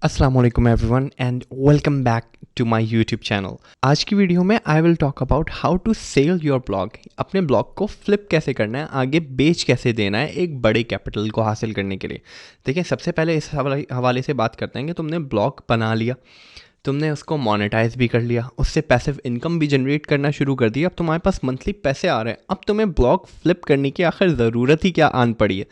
अस्सलाम वालेकुम everyone and welcome back to my YouTube channel. आज की वीडियो में I will talk about how to sell your blog. अपने ब्लॉग को फ्लिप कैसे करना है, आगे बेच कैसे देना है एक बड़े कैपिटल को हासिल करने के लिए। देखिए, सबसे पहले इस हवाले से बात करते हैं कि तुमने ब्लॉग बना लिया, तुमने उसको मोनेटाइज भी कर लिया, उससे पैसिव इनकम भी जनरेट करना शुरू कर दिया, अब तुम्हारे पास मंथली पैसे आ रहे हैं। अब तुम्हें ब्लॉग फ्लिप करने की आखिर ज़रूरत ही क्या आन पड़ी है?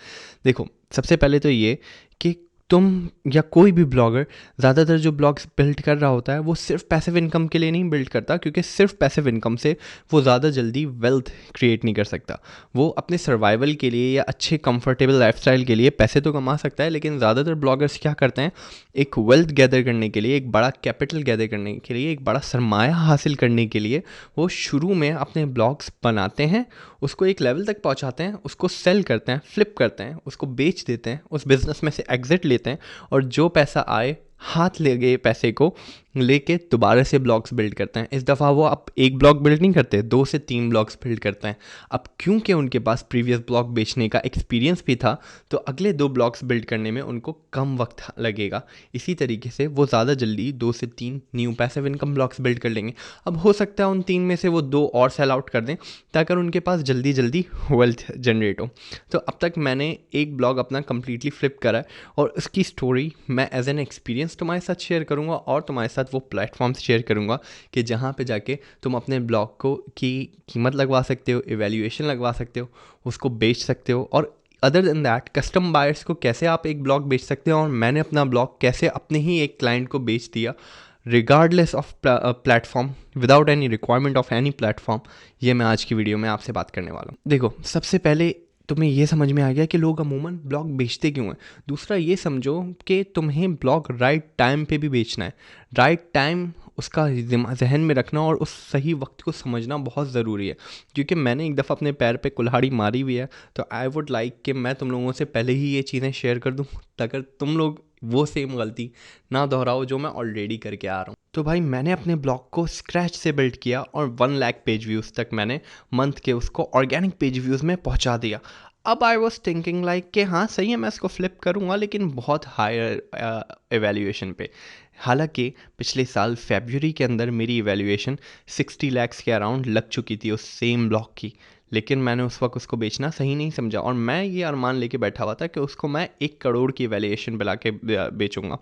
देखो, सबसे पहले तो ये कि तुम या कोई भी ब्लॉगर ज़्यादातर जो ब्लॉग्स बिल्ड कर रहा होता है वो सिर्फ पैसिव इनकम के लिए नहीं बिल्ड करता, क्योंकि सिर्फ पैसिव इनकम से वो ज़्यादा जल्दी वेल्थ क्रिएट नहीं कर सकता। वो अपने सर्वाइवल के लिए या अच्छे कंफर्टेबल लाइफस्टाइल के लिए पैसे तो कमा सकता है, लेकिन ज़्यादातर ब्लॉगर्स क्या करते हैं, एक वेल्थ गैदर करने के लिए, एक बड़ा कैपिटल गैदर करने के लिए, एक बड़ा सरमाया हासिल करने के लिए वो शुरू में अपने ब्लॉग्स बनाते हैं, उसको एक लेवल तक पहुंचाते हैं, उसको सेल करते हैं, फ्लिप करते हैं, उसको बेच देते हैं, उस बिज़नेस में से एग्जिट लेते हैं और जो पैसा आए हाथ ले गए पैसे को लेके दोबारा से ब्लॉग्स बिल्ड करते हैं। इस दफ़ा वो अब एक ब्लॉग बिल्ड नहीं करते, 2 से 3 ब्लॉग्स बिल्ड करते हैं। अब क्योंकि उनके पास प्रीवियस ब्लॉग बेचने का एक्सपीरियंस भी था, तो अगले 2 ब्लॉग्स बिल्ड करने में उनको कम वक्त लगेगा। इसी तरीके से वो ज़्यादा जल्दी 2 से 3 new passive income blogs build कर लेंगे। अब हो सकता है उन 3 में से वो 2 और सेल आउट कर दें, ताकि उनके पास जल्दी जल्दी वेल्थ जनरेट हो। तो अब तक मैंने एक ब्लॉग अपना कम्प्लीटली फ्लिप करा है और उसकी स्टोरी मैं एज एन एक्सपीरियंस तुम्हारे साथ शेयर करूँगा और तुम्हारे साथ वो प्लेटफॉर्म्स शेयर करूँगा कि जहाँ पे जाके तुम अपने ब्लॉग को की कीमत लगवा सकते हो, इवैल्यूएशन लगवा सकते हो, उसको बेच सकते हो। और other than that, custom buyers को कैसे आप एक ब्लॉग बेच सकते हो, और मैंने अपना ब्लॉग कैसे अपने ही एक क्लाइंट को बेच दिया regardless of platform, without any requirement of any platform, ये मैं आज की वीडियो में आपसे बात करने वाला हूँ। देखो, सबसे पहले तुम्हें ये समझ में आ गया कि लोग अमूमन ब्लॉग बेचते क्यों हैं। दूसरा ये समझो कि तुम्हें ब्लॉग राइट टाइम पे भी बेचना है। राइट टाइम, उसका जहन में रखना और उस सही वक्त को समझना बहुत ज़रूरी है, क्योंकि मैंने एक दफ़ा अपने पैर पे कुल्हाड़ी मारी हुई है। तो आई वुड लाइक कि मैं तुम लोगों से पहले ही ये चीज़ें शेयर कर दूँ, ताकि तुम लोग वो सेम गलती ना दोहराओ जो मैं ऑलरेडी करके आ रहा हूँ। तो भाई, मैंने अपने ब्लॉग को स्क्रैच से बिल्ड किया और 1 लाख पेज व्यूज़ तक मैंने मंथ के उसको ऑर्गेनिक पेज व्यूज़ में पहुंचा दिया। अब आई वॉज थिंकिंग लाइक कि हाँ सही है, मैं इसको फ्लिप करूँगा, लेकिन बहुत हायर एवेल्यूएशन पे। हालांकि पिछले साल फेब्रुअरी के अंदर मेरी इवैल्यूएशन 60 लैक्स के अराउंड लग चुकी थी उस सेम ब्लॉग की, लेकिन मैंने उस वक्त उसको बेचना सही नहीं समझा और मैं ये अरमान लेके बैठा हुआ था कि उसको मैं 1 करोड़ की वैल्यूएशन पे के बेचूंगा।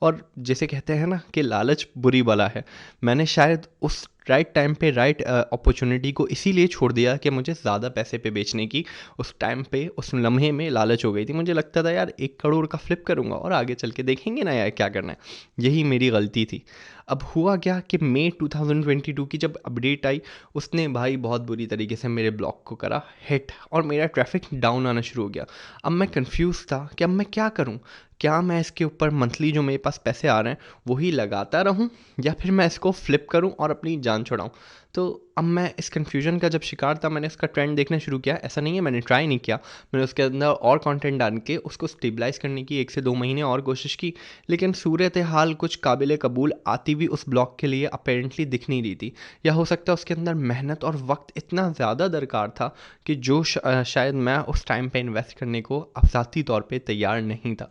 और जैसे कहते हैं ना कि लालच बुरी बला है, मैंने शायद उस राइट टाइम पे राइट अपॉर्चुनिटी को इसीलिए छोड़ दिया कि मुझे ज़्यादा पैसे पे बेचने की उस टाइम पे, उस लम्हे में लालच हो गई थी। मुझे लगता था यार 1 करोड़ का फ्लिप करूँगा और आगे चल के देखेंगे ना यार क्या करना है। यही मेरी गलती थी। अब हुआ क्या कि मई 2022 की जब अपडेट आई, उसने भाई बहुत बुरी तरीके से मेरे ब्लॉग को करा हिट और मेरा ट्रैफिक डाउन आना शुरू हो गया। अब मैं कंफ्यूज था कि अब मैं क्या करूं। क्या मैं इसके ऊपर मंथली जो मेरे पास पैसे आ रहे हैं वही लगाता रहूं, या फिर मैं इसको फ्लिप करूं और अपनी जान छुड़ाऊं। तो अब मैं इस कन्फ्यूजन का जब शिकार था, मैंने इसका ट्रेंड देखना शुरू किया। ऐसा नहीं है मैंने ट्राई नहीं किया, मैंने उसके अंदर और कंटेंट डाल के उसको स्टेबलाइज करने की 1 से 2 महीने और कोशिश की, लेकिन सूरत हाल कुछ काबिल कबूल आती भी उस ब्लॉग के लिए अपेरेंटली दिख नहीं रही थी। या हो सकता है उसके अंदर मेहनत और वक्त इतना ज़्यादा दरकार था कि जो शायद मैं उस टाइम पे इन्वेस्ट करने को अब ज़ाती तौर पे तैयार नहीं था।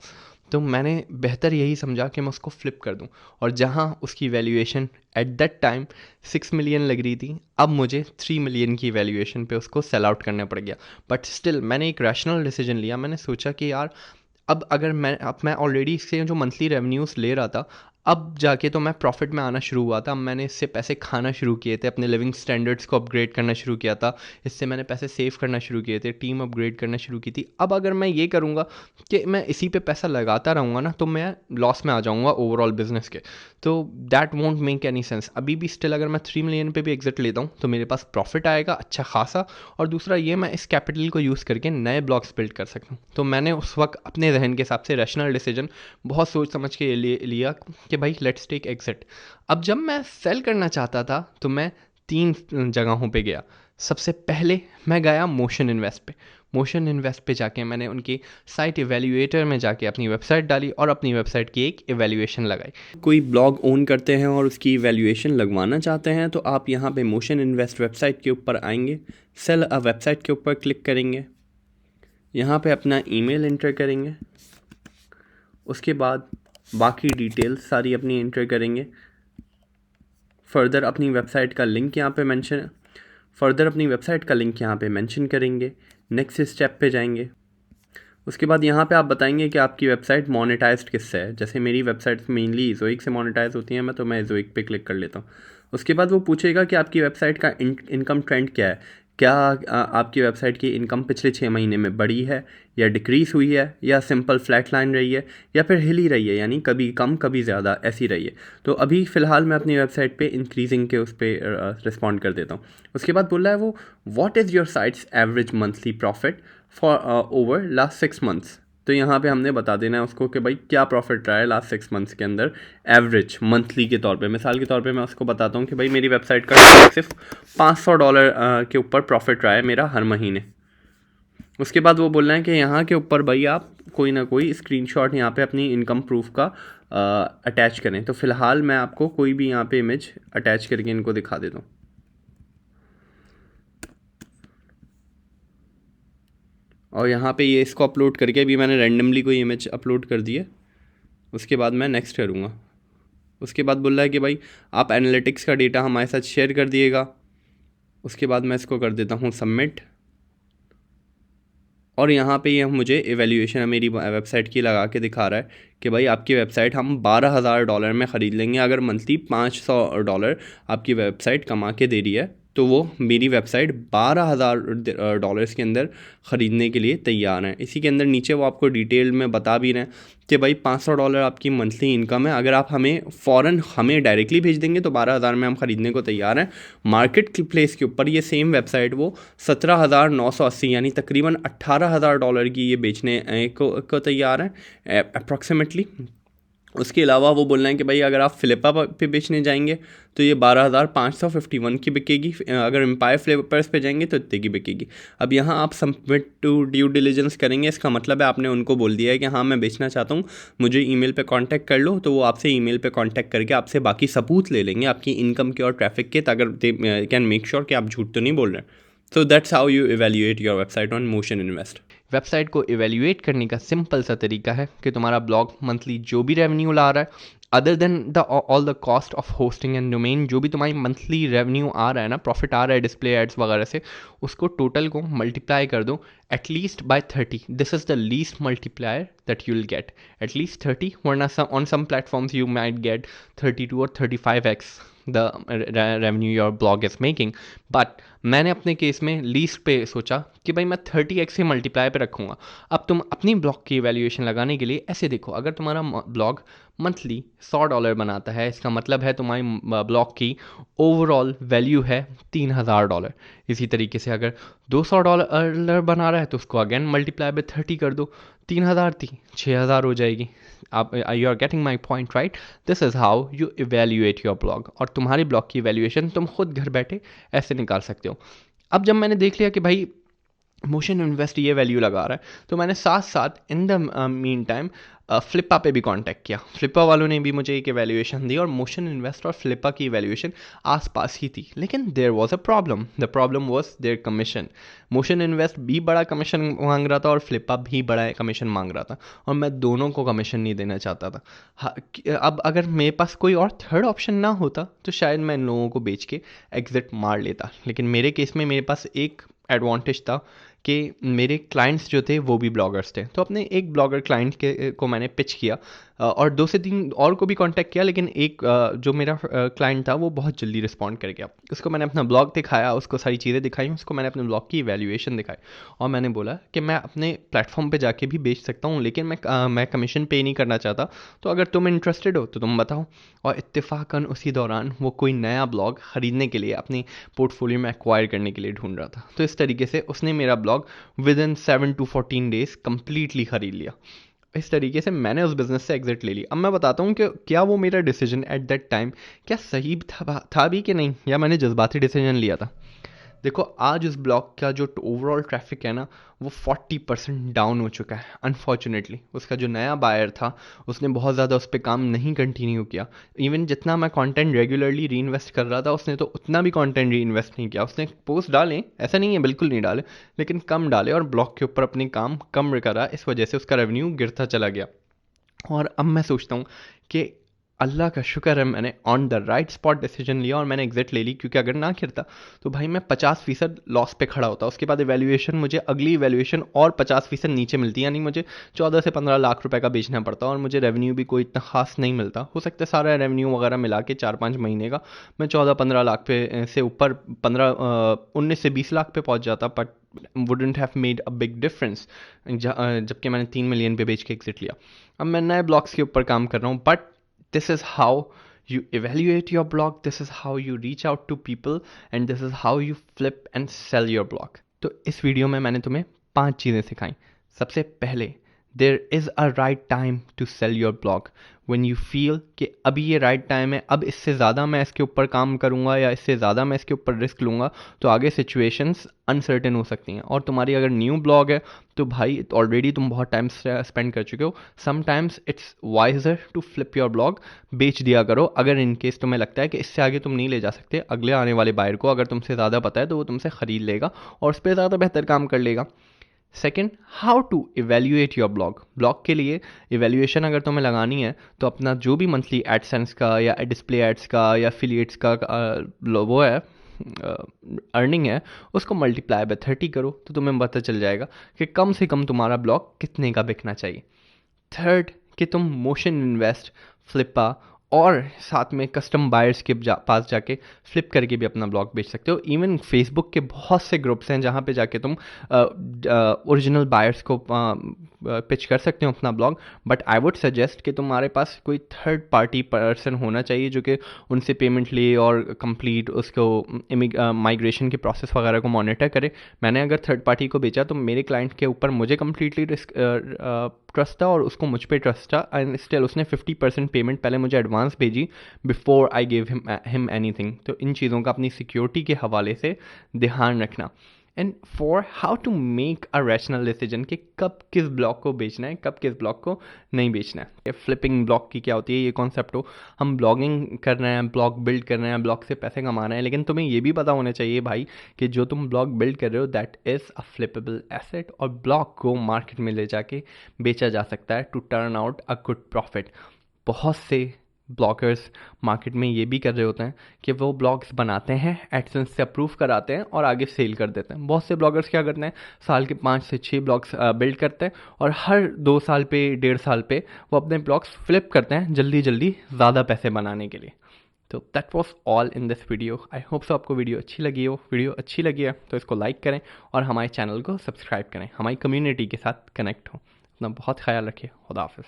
तो मैंने बेहतर यही समझा कि मैं उसको फ्लिप कर दूं, और जहां उसकी valuation at that time 6 million लग रही थी, अब मुझे 3 मिलियन की वैल्यूएशन पे उसको सेल आउट करना पड़ गया। बट स्टिल मैंने एक रैशनल डिसीजन लिया। मैंने सोचा कि यार अब मैं ऑलरेडी इससे जो मंथली रेवेन्यूज़ ले रहा था, अब जाके तो मैं प्रॉफिट में आना शुरू हुआ था। मैंने इससे पैसे खाना शुरू किए थे, अपने लिविंग स्टैंडर्ड्स को अपग्रेड करना शुरू किया था, इससे मैंने पैसे सेव करना शुरू किए थे, टीम अपग्रेड करना शुरू की थी। अब अगर मैं ये करूँगा कि मैं इसी पे पैसा लगाता रहूँगा ना, तो मैं लॉस में आ जाऊँगा ओवरऑल बिजनेस के। तो that won't make any sense. अभी भी स्टिल अगर मैं 3 मिलियन पे भी एग्जिट लेता हूँ तो मेरे पास प्रॉफिट आएगा अच्छा खासा, और दूसरा ये, मैं इस कैपिटल को यूज़ करके नए ब्लॉग्स बिल्ड कर सकता हूँ। तो मैंने उस वक्त अपने जहन के हिसाब से रैशनल डिसीजन बहुत सोच समझ के लिया कि भाई लेट्स टेक एग्जिट। अब जब मैं सेल करना चाहता था तो मैं 3 जगहों पे गया। सबसे पहले मैं गया मोशन इन्वेस्ट पे। मोशन इन्वेस्ट पे जाके मैंने उनकी साइट इवेल्यूएटर में जाके अपनी वेबसाइट डाली और अपनी वेबसाइट की एक इवेल्यूएशन लगाई। कोई ब्लॉग ओन करते हैं और उसकी इवेल्यूएशन लगवाना चाहते हैं तो आप यहाँ पे मोशन इन्वेस्ट वेबसाइट के ऊपर आएंगे, सेल अ वेबसाइट के ऊपर क्लिक करेंगे, यहाँ पे अपना ईमेल एंटर करेंगे, उसके बाद बाकी डिटेल्स सारी अपनी एंटर करेंगे। फर्दर अपनी वेबसाइट का लिंक यहाँ पे मेंशन करेंगे। नेक्स्ट स्टेप पे जाएंगे। उसके बाद यहाँ पे आप बताएंगे कि आपकी वेबसाइट मोनेटाइज्ड किससे है। जैसे मेरी वेबसाइट मेनली ज़ोइक से मोनेटाइज होती हैं, तो मैं ज़ोइक पे क्लिक कर लेता हूँ। उसके बाद वो पूछेगा कि आपकी वेबसाइट का इनकम ट्रेंड क्या है। क्या आपकी वेबसाइट की इनकम पिछले 6 महीने में बढ़ी है या डिक्रीज़ हुई है या सिंपल फ्लैट लाइन रही है या फिर हिल ही रही है, यानी कभी कम कभी ज़्यादा ऐसी रही है। तो अभी फ़िलहाल मैं अपनी वेबसाइट पे इंक्रीजिंग के उस पर रिस्पॉन्ड कर देता हूँ। उसके बाद बोल रहा है वो, what is your sites average monthly profit for over last 6 months. तो यहाँ पे हमने बता देना है उसको कि भाई क्या प्रॉफिट रहा है लास्ट 6 मंथ्स के अंदर एवरेज मंथली के तौर पे। मिसाल के तौर पे मैं उसको बताता हूँ कि भाई मेरी वेबसाइट का सिर्फ $500 के ऊपर प्रॉफिट रहा है मेरा हर महीने। उसके बाद वो बोल रहे हैं कि यहाँ के ऊपर भाई आप कोई ना कोई स्क्रीनशॉट यहाँ पे अपनी इनकम प्रूफ का अटैच करें। तो फ़िलहाल मैं आपको कोई भी यहाँ पे इमेज अटैच करके इनको दिखा देता हूँ। और यहाँ पे ये इसको अपलोड करके अभी मैंने रैंडमली कोई इमेज अपलोड कर दी है। उसके बाद मैं नेक्स्ट करूँगा। उसके बाद बोल रहा है कि भाई आप एनालिटिक्स का डेटा हमारे साथ शेयर कर दिएगा। उसके बाद मैं इसको कर देता हूँ सबमिट। और यहाँ पे ये मुझे एवेल्यूएशन मेरी वेबसाइट की लगा के दिखा रहा है कि भाई आपकी वेबसाइट हम $12,000 में ख़रीद लेंगे अगर मंथली $500 आपकी वेबसाइट कमा के दे रही है। तो वो मेरी वेबसाइट $12,000 के अंदर ख़रीदने के लिए तैयार है। इसी के अंदर नीचे वो आपको डिटेल में बता भी रहे हैं कि भाई $500 आपकी मंथली इनकम है, अगर आप हमें डायरेक्टली भेज देंगे तो 12,000 में हम ख़रीदने को तैयार हैं। मार्केट प्लेस के ऊपर ये सेम वेबसाइट वो 17,980 यानी तकरीबन $18,000 की ये बेचने को तैयार है अप्रॉक्सीमेटली। उसके अलावा वो बोल रहे हैं कि भाई अगर आप फ्लिपा पे बेचने जाएंगे तो ये 12,551 की बिकेगी। अगर एम्पायर फ्लिपर्स पे जाएंगे तो इतने की बिकेगी। अब यहाँ आप सबमिट टू ड्यू डिलीजेंस करेंगे, इसका मतलब है आपने उनको बोल दिया है कि हाँ मैं बेचना चाहता हूँ, मुझे ईमेल पे कांटेक्ट कर लो। तो वो आपसे ईमेल पे कांटेक्ट करके आपसे बाकी सबूत ले लेंगे आपकी इनकम के और ट्रैफिक के, अगर दे कैन मेक श्योर कि आप झूठ तो नहीं बोल रहे हैं। So that's how you evaluate your website on motion invest. Website को इवेल्यूएट करने का सिंपल सा तरीका है कि तुम्हारा ब्लॉग मंथली जो भी रेवेन्यू ला रहा है other than the all the cost of hosting and domain, जो भी तुम्हारी मंथली रेवेन्यू आ रहा है ना, प्रॉफिट आ रहा है डिस्प्ले एड्स वगैरह से, उसको टोटल को मल्टीप्लाई कर दो at least by 30। This is the least multiplier that you will get, at least 30, वरना on some platforms you might get 32 और 35x the revenue your blog is making. But मैंने अपने केस में लीस्ट पे सोचा कि भाई मैं 30x से मल्टीप्लाई पे रखूँगा। अब तुम अपनी ब्लॉग की वैल्यूएशन लगाने के लिए ऐसे देखो, अगर तुम्हारा ब्लॉग मंथली $100 बनाता है, इसका मतलब है तुम्हारी ब्लॉग की ओवरऑल वैल्यू है $3,000। इसी तरीके से अगर $200 बना रहा है तो उसको अगेन मल्टीप्लाई बाय 30 कर दो, 3,000 थी 6,000 हो जाएगी। आप you are getting my point right. This is how you evaluate your blog. और तुम्हारी ब्लॉग की वैल्यूएशन तुम खुद घर बैठे ऐसे निकाल सकते हो। अब जब मैंने देख लिया कि भाई मोशन इन्वेस्ट ये वैल्यू लगा रहा है, तो मैंने साथ साथ in the mean time Flippa पे भी कांटेक्ट किया। फ्लिपा वालों ने भी मुझे एक एवेल्यूएशन दी और मोशन इन्वेस्ट और फ्लिपा की एवेल्यूएशन आसपास ही थी। लेकिन there was a problem, the problem was their commission. Motion Invest भी बड़ा कमीशन मांग रहा था और फ्लिपा भी बड़ा कमीशन मांग रहा था, और मैं दोनों को कमीशन नहीं देना चाहता था। अब अगर मेरे पास कोई और थर्ड ऑप्शन ना होता तो शायद मैं इन लोगों को बेच के एग्जिट मार लेता। लेकिन मेरे केस में मेरे पास एक एडवांटेज था कि मेरे क्लाइंट्स जो थे वो भी ब्लॉगर्स थे। तो अपने एक ब्लॉगर क्लाइंट को मैंने पिच किया और 2 से 3 और को भी कांटेक्ट किया, लेकिन एक जो मेरा क्लाइंट था वो बहुत जल्दी रिस्पॉन्ड कर गया। उसको मैंने अपना ब्लॉग दिखाया, उसको सारी चीज़ें दिखाई, उसको मैंने अपने ब्लॉग की इवैल्यूएशन दिखाई और मैंने बोला कि मैं अपने प्लेटफॉर्म पे जाके भी बेच सकता हूँ, लेकिन मैं कमीशन पे नहीं करना चाहता। तो अगर तुम इंटरेस्टेड हो तो तुम बताओ। और इत्तेफाकन उसी दौरान वो कोई नया ब्लॉग ख़रीदने के लिए अपनी पोर्टफोलियो में एक्वायर करने के लिए ढूंढ रहा था। तो इस तरीके से उसने मेरा blog with in 7 to 14 days completely ख़रीद लिया। इस तरीके से मैंने उस बिज़नेस से एग्जिट ले ली। अब मैं बताता हूँ कि क्या वो मेरा डिसीजन एट दैट टाइम क्या सही था भी कि नहीं, या मैंने जज्बाती डिसीजन लिया था। देखो आज उस ब्लॉग का जो ओवरऑल ट्रैफिक है ना वो 40% डाउन हो चुका है अनफॉर्चुनेटली। उसका जो नया बायर था उसने बहुत ज़्यादा उस पर काम नहीं कंटिन्यू किया। इवन जितना मैं कंटेंट रेगुलरली री इन्वेस्ट कर रहा था उसने तो उतना भी कंटेंट री इन्वेस्ट नहीं किया। उसने पोस्ट डाले, ऐसा नहीं है बिल्कुल नहीं डाले, लेकिन कम डाले और ब्लॉग के ऊपर अपनी काम कम करा। इस वजह से उसका रेवेन्यू गिरता चला गया। और अब मैं सोचता हूँ कि अल्लाह का शुक्र है मैंने on the right spot decision लिया और मैंने एग्जिट ले ली, क्योंकि अगर ना करता तो भाई मैं 50% लॉस पे खड़ा होता। उसके बाद इवैल्यूएशन, मुझे अगली इवैल्यूएशन और 50% नीचे मिलती, यानी मुझे 14 से 15 लाख रुपए का बेचना पड़ता और मुझे रेवेन्यू भी कोई इतना खास नहीं मिलता। हो सकता है सारा रेवेन्यू वगैरह मिला के 4-5 महीने का मैं 14-15 लाख पे से ऊपर 19 से 20 लाख पे पहुंच जाता, but wouldn't have made a big difference। जबकि मैंने 3 मिलियन पे बेच के एग्जिट लिया। अब मैं नए ब्लॉग्स के ऊपर काम कर रहा हूँ, but this is how you evaluate your blog, this is how you reach out to people, and this is how you flip and sell your blog। तो इस वीडियो में मैंने तुम्हें 5 चीज़ें सिखाई। सबसे पहले, there is a right time to sell your blog. When you feel कि अभी ये राइट टाइम है, अब इससे ज़्यादा मैं इसके ऊपर काम करूँगा या इससे ज़्यादा मैं इसके ऊपर रिस्क लूँगा तो आगे सिचुएशंस अनसर्टेन हो सकती हैं। और तुम्हारी अगर न्यू ब्लॉग है तो भाई ऑलरेडी तुम बहुत टाइम स्पेंड कर चुके हो। Sometimes it's wiser to flip your blog. बेच दिया करो अगर इन केस तुम्हें लगता है कि इससे आगे तुम नहीं ले जा सकते। अगले आने वाले बायर को अगर तुमसे ज़्यादा पता है तो वो तुमसे ख़रीद लेगा और उस पर ज़्यादा बेहतर काम कर लेगा। Second, how to evaluate your blog. Blog के लिए इवेल्यूएशन अगर तुम्हें लगानी है तो अपना जो भी मंथली एडसेंस का या डिस्प्ले एड्स का या एफिलिएट्स का वो है अर्निंग है, उसको मल्टीप्लाई बाय 30 करो तो तुम्हें पता चल जाएगा कि कम से कम तुम्हारा ब्लॉग कितने का बिकना चाहिए। थर्ड, कि तुम मोशन इन्वेस्ट, फ्लिपा और साथ में कस्टम बायर्स के पास जाके फ्लिप करके भी अपना ब्लॉग बेच सकते हो। इवन फेसबुक के बहुत से ग्रुप्स हैं जहाँ पे जाके तुम ओरिजिनल बायर्स को पिच कर सकते हो अपना blog. But I would suggest कि तुम्हारे पास कोई थर्ड पार्टी पर्सन होना चाहिए जो कि उनसे पेमेंट ले और कंप्लीट उसको माइग्रेशन के प्रोसेस वगैरह को मॉनिटर करे। मैंने अगर थर्ड पार्टी को बेचा तो मेरे क्लाइंट के ऊपर मुझे कम्प्लीटली रिस्क ट्रस्ट था और उसको मुझ पर ट्रस्ट था, एंड स्टिल उसने 50% पेमेंट पहले मुझे एडवांस भेजी before I give him anything. तो इन चीज़ों का अपनी सिक्योरिटी के हवाले से ध्यान रखना। And for how to make a rational decision कि कब किस ब्लॉक को बेचना है, कब किस ब्लॉक को नहीं बेचना है। फ्लिपिंग ब्लॉक की क्या होती है, ये कॉन्सेप्ट हो, हम ब्लॉगिंग कर रहे हैं, ब्लॉग बिल्ड कर रहे हैं, ब्लॉग से पैसे कमा रहे हैं, लेकिन तुम्हें ये भी पता होना चाहिए भाई कि जो तुम ब्लॉग बिल्ड कर रहे हो that is a flippable asset, और ब्लॉग को मार्केट में ले जाके बेचा जा सकता है to turn out a good profit. बहुत से ब्लॉगर्स मार्केट में ये भी कर रहे होते हैं कि वो ब्लॉग्स बनाते हैं, एडसेंस से अप्रूव कराते हैं और आगे सेल कर देते हैं। बहुत से ब्लॉगर्स क्या करते हैं, साल के 5 से 6 ब्लॉग्स बिल्ड करते हैं और हर 2 साल पे 1.5 साल पे वो अपने ब्लॉग्स फ्लिप करते हैं जल्दी जल्दी ज़्यादा पैसे बनाने के लिए। तो that was all in this video. I hope so आपको वीडियो अच्छी लगी हो। वीडियो अच्छी लगी है तो इसको लाइक करें और हमारे चैनल को सब्सक्राइब करें, हमारी कम्युनिटी के साथ कनेक्ट हो। अपना बहुत ख्याल रखिए। खुदा हाफिज़।